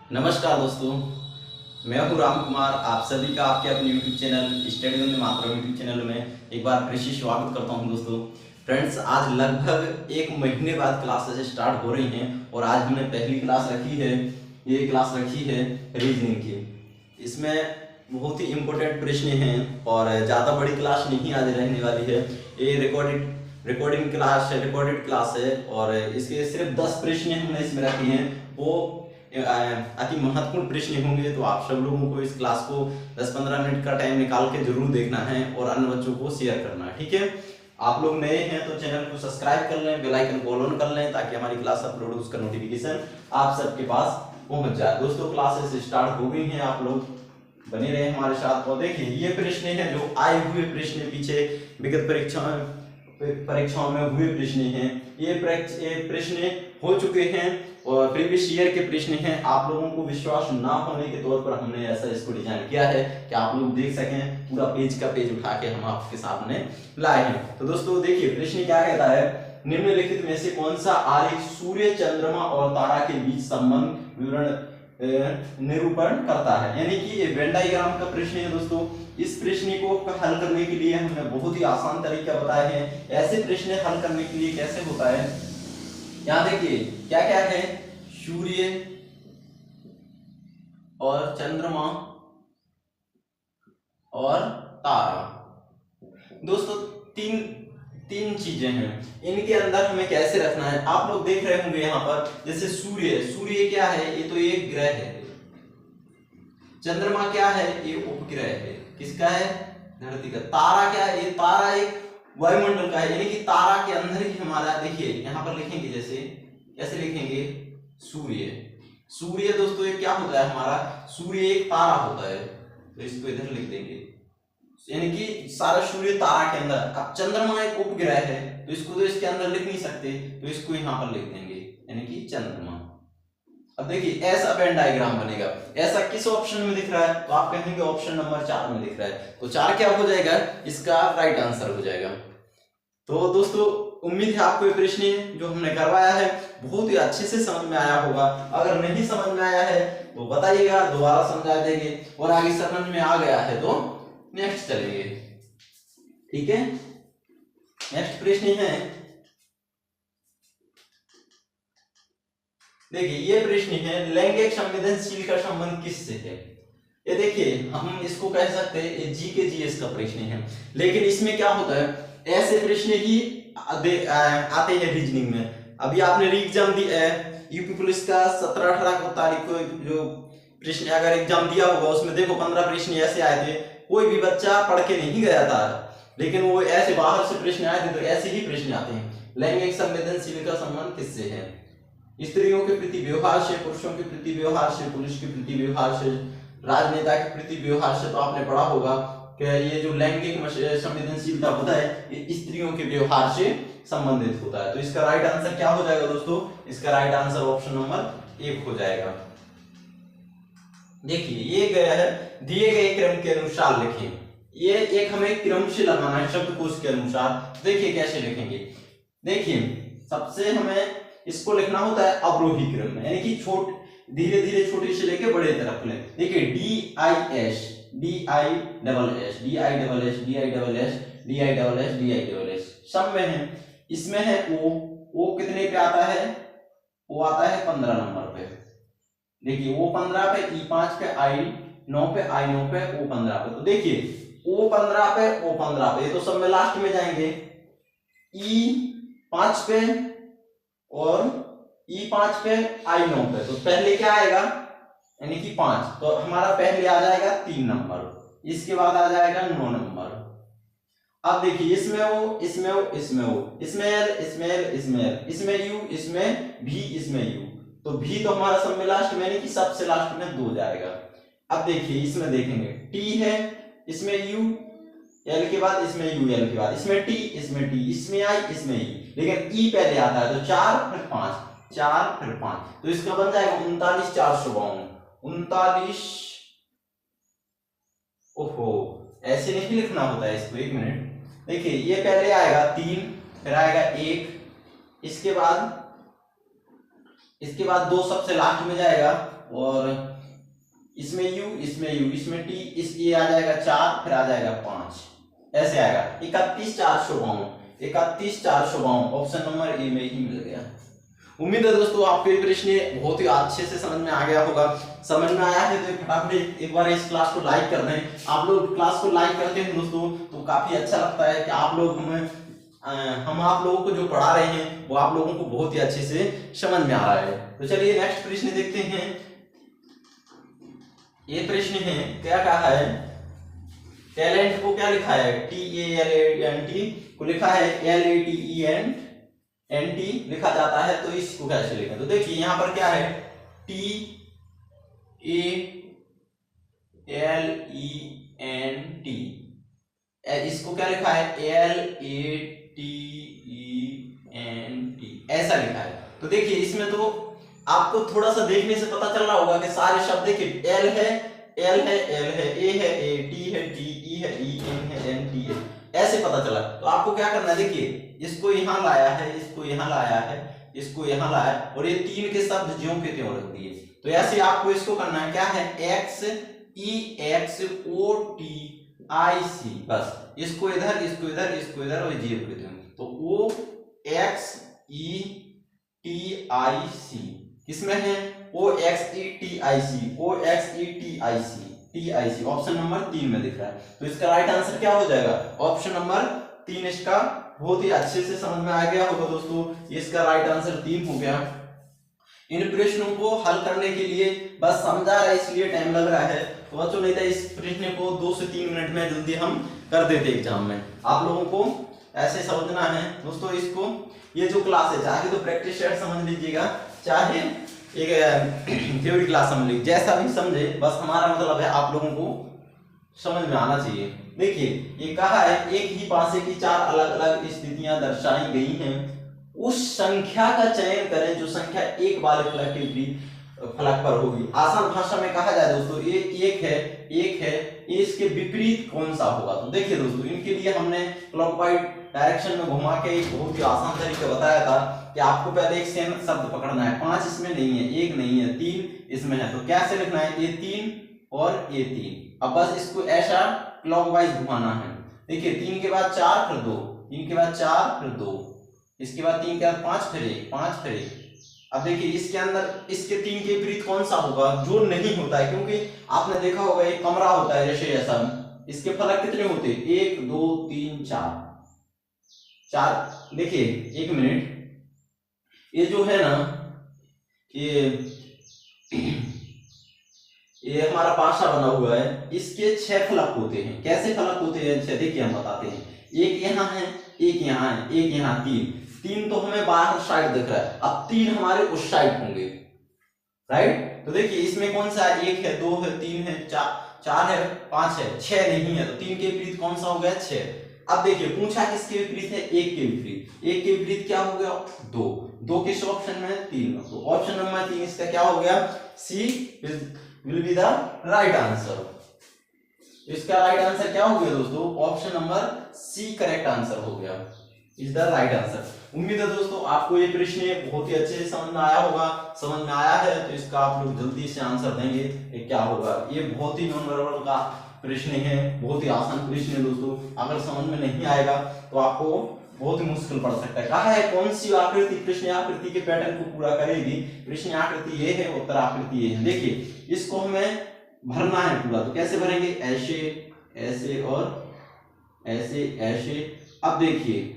नमस्कार दोस्तों, मैं हूं राम कुमार। आप सभी का आपके अपने YouTube channel study Vande Mataram YouTube channel में एक बार फिर से स्वागत करता हूं दोस्तों। फ्रेंड्स, आज लगभग एक महीने बाद क्लासेस स्टार्ट हो रही हैं और आज हमने पहली क्लास रखी है। ये क्लास रखी है रीजनिंग की। इसमें बहुत ही इम्पोर्टेंट प्रश्न हैं और ज़्यादा बड़ी क्लास नहीं आज रहने वाली है। ये रिकॉर्डेड क्लास है और इसके सिर्फ 10 प्रश्न हमने इसमें रखे हैं। वो अति महत्वपूर्ण प्रश्न होंगे, तो आप सब लोगों को इस क्लास को 10-15 मिनट का टाइम निकाल के जरूर देखना है और अन्य बच्चों को शेयर करना है। ठीक है, आप लोग नए हैं तो चैनल को सब्सक्राइब कर लें, बेल आइकन को ऑन कर लें ताकि हमारी क्लास अपलोड हो उसका नोटिफिकेशन आप सबके पास पहुंच जाए। दोस्तों, क्लासेस स्टार्ट हो गई हैं, आप लोग बने रहे हमारे साथ। और देखिए, ये प्रश्न है जो आए हुए प्रश्न पीछे विगत परीक्षाओं में हुए प्रश्न हैं। ये प्रश्न हो चुके हैं और प्रीवियस ईयर के प्रश्न हैं। आप लोगों को विश्वास ना होने के तौर पर हमने ऐसा इसको डिजाइन किया है कि आप लोग देख सकें। पूरा पेज का पेज उठा के हम आपके सामने लाए हैं। तो दोस्तों देखिए, प्रश्न क्या कहता है, निम्नलिखित में से कौन सा आरेख सूर्य, चंद्रमा और तारा के बीच संबंध विवरण निरूपण करता है। यानी कि ये वेन डायग्राम का प्रश्न है दोस्तों। इस प्रश्न को हल करने के लिए हमने बहुत ही आसान तरीका बताए हैं। ऐसे प्रश्न हल करने के लिए कैसे होता है, यहाँ देखिए क्या क्या है, सूर्य और चंद्रमा और तारा। दोस्तों तीन चीजें हैं, इनके अंदर हमें कैसे रखना है। आप लोग देख रहे होंगे यहाँ पर, जैसे सूर्य क्या है, ये तो एक ग्रह है। चंद्रमा क्या है, ये उपग्रह है। किसका है, धरती का। तारा क्या है, ये तारा एक वायुमंडल का है। यानी कि तारा के अंदर ही हमारा, देखिए यहाँ पर लिखेंगे, जैसे कैसे लिखेंगे, सूर्य दोस्तों ये क्या होता है, हमारा सूर्य एक तारा होता है। तो इसको इधर लिख देंगे, यानी कि सारा सूर्य तारा के अंदर। अब चंद्रमा एक उपग्रह है तो इसको तो इसके अंदर लिख नहीं सकते, तो इसको यहाँ पर लिख देंगे, यानी कि चंद्रमा। अब देखिए ऐसा वेन डायग्राम बनेगा। ऐसा किस ऑप्शन में दिख रहा है, तो आप कहेंगे ऑप्शन नंबर 4 में दिख रहा है। तो 4 क्या हो जाएगा, इसका राइट आंसर हो जाएगा। तो दोस्तों, उम्मीद है आपको ये प्रश्न जो हमने करवाया है बहुत ही अच्छे से समझ में आया होगा। अगर नहीं समझ में आया है तो बताइएगा, दोबारा समझा देंगे। और आगे समझ में आ गया है तो नेक्स्ट चलेंगे। ठीक है, नेक्स्ट प्रश्न है, देखिए ये प्रश्न है, लैंगिक संवेदनशील का संबंध किससे है। ये देखिए, हम इसको कह सकते हैं ये जीएस का प्रश्न है। लेकिन इसमें क्या होता है, ऐसे प्रश्न ही आते हैं रीजनिंग में। अभी आपने री एग्जाम दिया है यूपी पुलिस का 17-18 तारीख को जो प्रश्न अगर एग्जाम दिया होगा, उसमें देखो 15 प्रश्न ऐसे आए थे। कोई भी बच्चा पढ़ के नहीं गया था, लेकिन वो ऐसे बाहर से प्रश्न आए थे। तो ऐसे ही प्रश्न आते हैं, लैंगिक संवेदनशील का संबंध किससे है। स्त्रियों के प्रति व्यवहार से, पुरुषों के प्रति व्यवहार से, पुलिस के प्रति व्यवहार से, राजनेता के प्रति व्यवहार से। तो आपने पढ़ा होगा कि ये जो लैंगिक संवेदनशीलता होता है ये स्त्रियों के व्यवहार से संबंधित होता है। तो इसका राइट आंसर क्या हो जाएगा दोस्तों, इसका राइट आंसर ऑप्शन नंबर 1 हो जाएगा। देखिए ये गया है, दिए गए क्रम के अनुसार लिखें। ये एक हमें क्रम से लगाना है शब्दकोश के अनुसार। देखिए कैसे लिखेंगे, देखिए सबसे हमें इसको लिखना होता है अवरोही क्रम में, यानी कि धीरे धीरे छोटे से लेके बड़े तरफ लें। देखिए DIS सब में है। इसमें है O कितने पे आता है, O आता है 15 नंबर पे। देखिए O 15 पे, E5 पे, I9 पे, I9 पे, O 15 पे। तो देखिए O 15 पे, O 15 पे, ये तो सब में लास्ट में जाएंगे। E5 पे और E5 पे, I9 पे। तो पहले क्या आएगा, यानी कि 5। तो हमारा पहले आ जाएगा 3 नंबर, इसके बाद आ जाएगा 9 नंबर। अब देखिए इसमें O, इसमें O, इसमें O, इसमें L, इसमें L, इसमें L, इसमें U, इसमें V, इसमें U। तो V तो हमारा सब में लास्ट में, यानी कि सबसे लास्ट में 2 जाएगा। अब देखिए इसमें देखेंगे T है, इसमें U, L के बाद इसमें U, L के बाद इसमें T, इसमें T, इसमें I, इसमें E। लेकिन E पहले आता है, तो 4 फिर 5, 4 फिर 5। तो इसका बन जाएगा 39,452। 39, ओहो ऐसे नहीं लिखना होता है इसको, 1 मिनट। देखिए ये पहले आएगा 3, फिर आएगा 1, इसके बाद 2 सबसे लास्ट में जाएगा, और इसमें यू, इसमें यू, इसमें टी, इस ये आ जाएगा 4, फिर आ जाएगा 5, ऐसे आएगा 31,452, 31,452 ऑप्शन नंबर ए में ही मिल गया। उम्मीद है दोस्तों आपको ये प्रश्न बहुत ही अच्छे से समझ में आ गया होगा। समझ में आया है तो फटाफट एक बार इस क्लास को लाइक कर दें। आप लोग क्लास को लाइक करते हैं दोस्तों तो काफी अच्छा लगता है कि आप लोग हम आप लोगों को जो पढ़ा रहे हैं वो आप लोगों को बहुत ही अच्छे से समझ में आ रहा है। तो चलिए नेक्स्ट प्रश्न देखते हैं। ये प्रश्न है, क्या कहा है, टैलेंट को क्या लिखा है, TALENT को लिखा है LATENT लिखा जाता है, तो इसको कैसे लिखें। तो देखिए यहाँ पर क्या है, TALENT, इसको क्या लिखा है LATENT, ऐसा लिखा है। तो देखिए इसमें तो आपको थोड़ा सा देखने से पता चल रहा होगा कि सारे शब्द देखिए L है, L है, L है, A है, A, T है, T, E है, E, N है, N, T है, ऐसे पता चला। तो आपको क्या करना है, देखिए इसको यहाँ लाया है, इसको यहाँ लाया है, इसको यहाँ लाया है, और ये तीन के शब्द ज्यों के त्यों रख दिए। तो ऐसे आपको इसको करना है, क्या है XEXOTIC, बस इसको इधर, इसको इधर, इसको इधर, और जी को इधर। तो OXETIC किसमें है, OXETIC ऑप्शन नंबर 3 में दिख रहा है। तो इसका राइट आंसर क्या हो जाएगा, ऑप्शन नंबर 3। इसका बहुत ही अच्छे से समझ में आ गया होगा दोस्तों, इसका राइट आंसर 3 हो गया। इन प्रश्नों को हल करने के लिए बस समझा रहा है इसलिए टाइम लग रहा है, तो बच्चों नहीं था इस प्रश्न को 2 से 3 मिनट में जल्दी हम कर देते एग्जाम में। आप लोगों को ऐसे समझना है दोस्तों इसको। ये जो क्लास है चाहे तो प्रैक्टिस सेट समझ लीजिएगा, चाहे एक थ्योरी क्लास समझ लीजिए, जैसा भी समझे, बस हमारा मतलब है आप लोगों को समझ में आना चाहिए। देखिए ये कहा है, एक ही पासे की 4 अलग अलग स्थितियां दर्शाई गई हैं, उस संख्या का चयन करें जो संख्या एक वाले फलक के विपरीत फलक पर होगी। आसान भाषा में कहा जाए दोस्तों, ये एक है, एक है, ये इसके विपरीत कौन सा होगा। तो देखिए दोस्तों इनके लिए हमने क्लॉकवाइज डायरेक्शन में घुमा के एक बहुत ही आसान तरीका बताया था कि आपको पहले एक सेम शब्द पकड़ना है, 5 इसमें नहीं है, 1 नहीं है, 3 इसमें है, तो कैसे लिखना है, ये 3 और ये 3। अब बस इसको ऐसा क्लॉकवाइज घुमाना है। देखिए 3 के बाद 4 फिर 2, 3 के बाद 4 फिर 2, इसके बाद 3 के बाद 5 फिर 1, 5 फिर 1। अब देखिए इसके अंदर इसके 3 के विपरीत कौन सा होगा, जो नहीं होता है, क्योंकि आपने देखा होगा एक कमरा होता है जैसे ऐसा, इसके फलक कितने होते हैं, 1 2 3 4। देखिए 1 मिनट, ये जो है ना, ये हमारा पाशा बना हुआ है, इसके 6 फलक होते हैं। कैसे फलक होते हैं, अच्छा देखिए हम बताते हैं। एक यहाँ है, एक यहाँ है, एक यहाँ, 3 तो हमें बाहर साइड दिख रहा है, अब 3 हमारे उस साइड होंगे, राइट। तो देखिए इसमें कौन सा है, 1 है, 2 है, 3 है, 4 है, 5 है, 6 नहीं है, तो 3 के विपरीत कौन सा हो गया, 6। अब देखिए पूछा किसके विपरीत है, 1 के विपरीत। 1 के विपरीत क्या हो गया, 2। 2 किस ऑप्शन में है, 3 में, तो ऑप्शन नंबर 3 इसका क्या हो गया, C will be the right answer. इसका राइट आंसर क्या हो गया दोस्तों, option number C correct answer हो गया, इज द राइट आंसर। उम्मीद है दोस्तों आपको ये प्रश्न बहुत ही अच्छे से समझ में आया होगा। समझ में आया है तो इसका आप लोग जल्दी से आंसर देंगे कि क्या होगा। ये बहुत ही नॉन वर्बल का प्रश्न है, बहुत ही आसान प्रश्न है दोस्तों। अगर समझ में नहीं आएगा तो आपको बहुत ही मुश्किल पड़ सकता है। कहा है कौन सी आकृति प्रश्न आकृति के पैटर्न को पूरा करेगी। प्रश्न आकृति ये है, उत्तर आकृति ये है। देखिए इसको हमें भरना है पूरा, तो कैसे भरेंगे, ऐसे ऐसे और ऐसे ऐसे। अब देखिए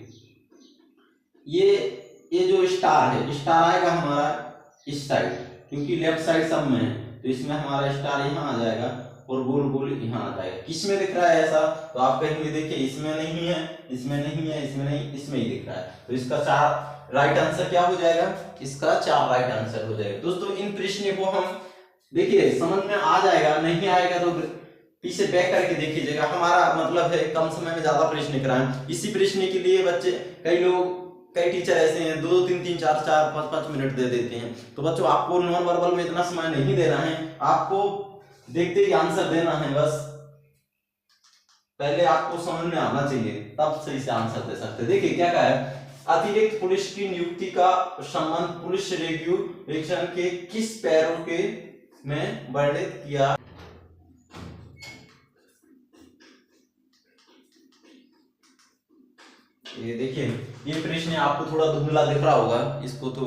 ये जो स्टार है, स्टार आएगा हमारा इस साइड, क्योंकि लेफ्ट साइड सब में है, तो इसमें हमारा स्टार यहाँ आ जाएगा और गोल गोल यहाँ आ जाएगा। किसमें दिख रहा है ऐसा, तो आप कहेंगे देखिए इसमें नहीं है, इसमें नहीं है, इसमें नहीं, इसमें ही दिख रहा है। तो इसका 4 राइट आंसर क्या हो जाएगा, इसका 4 राइट आंसर हो जाएगा। दोस्तों इन प्रश्न को हम देखिए समझ में आ जाएगा, नहीं आएगा तो पीछे बैक करके देखिएगा। हमारा मतलब है कम समय में ज्यादा प्रश्न कराएं। इसी प्रश्न के लिए बच्चे कई टीचर ऐसे हैं 2 3 3 4 4 5 5 मिनट दे देते हैं। तो बच्चों आपको नॉन वर्बल में इतना समय नहीं देना है, आपको देखते ही आंसर देना है। बस पहले आपको समझ में आना चाहिए, तब सही से आंसर दे सकते। देखिए क्या कहा है, अतिरिक्त पुलिस की नियुक्ति का संबंध पुलिस रेगुलेशन के किस पैरों के में वर्णित किया। ये देखिए, ये प्रश्न आपको थोड़ा धुंधला दिख रहा होगा, इसको तो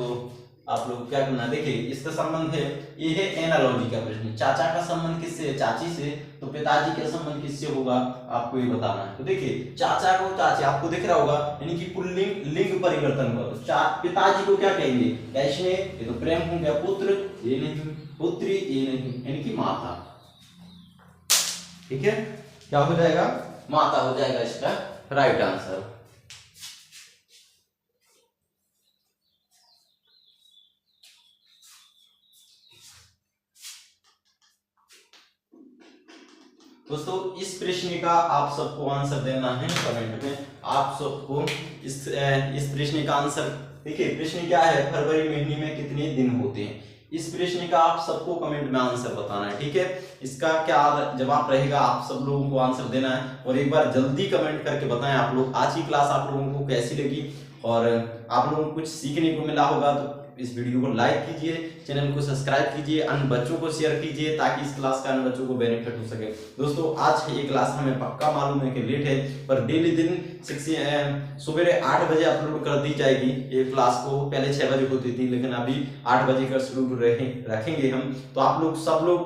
आप लोग क्या करना, देखिए इसका संबंध है, ये है एनालॉजी का प्रश्न। चाचा का संबंध किससे है? चाची से। तो पिताजी का संबंध किससे होगा? आपको ये बताना है। तो देखिए चाचा को चाची आपको दिख रहा होगा, यानी कि पुल्लिंग लिंग परिवर्तन हुआ। तो पिताजी को क्या कहेंगे? कैसे? ये तो प्रेम हो गया, पुत्र ये नहीं, पुत्री ये नहीं, यानी कि माता। ठीक है, क्या हो जाएगा? माता हो जाएगा इसका राइट आंसर। दोस्तों इस प्रश्न का आप सबको आंसर देना है कमेंट में। आप सबको इस प्रश्न का आंसर, देखिए प्रश्न क्या है, फरवरी महीने में कितने दिन होते हैं? इस प्रश्न का आप सबको कमेंट में आंसर बताना है। ठीक है, इसका क्या जवाब रहेगा आप सब लोगों को आंसर देना है, और एक बार जल्दी कमेंट करके बताएं आप लोग आज की क्लास आप लोगों को कैसी लगी, और आप लोगों को कुछ सीखने को मिला होगा। तो इस वीडियो को लाइक कीजिए, चैनल को सब्सक्राइब कीजिए, अन्य बच्चों को शेयर कीजिए, ताकि इस क्लास का अन्य बच्चों को बेनिफिट हो सके। दोस्तों आज ये क्लास हमें पक्का मालूम है कि लेट है, पर डेली दिन सुबह 8 बजे अपलोड कर दी जाएगी। ये क्लास को पहले 6 बजे होती थी, लेकिन अभी 8 बजे का शेड्यूल रखेंगे हम। तो आप लोग सब लोग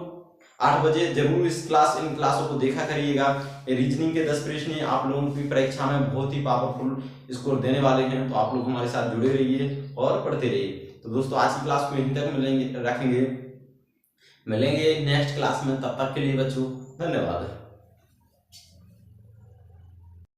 8 बजे जरूर इन क्लासों को देखा करिएगा। रीजनिंग के 10 प्रश्न आप लोगों की परीक्षा में बहुत ही पावरफुल स्कोर देने वाले हैं, तो आप लोग हमारे साथ जुड़े रहिए और पढ़ते रहिए। तो दोस्तों आज की क्लास को यहीं तक रखेंगे, मिलेंगे नेक्स्ट क्लास में। तब तक के लिए बच्चों धन्यवाद।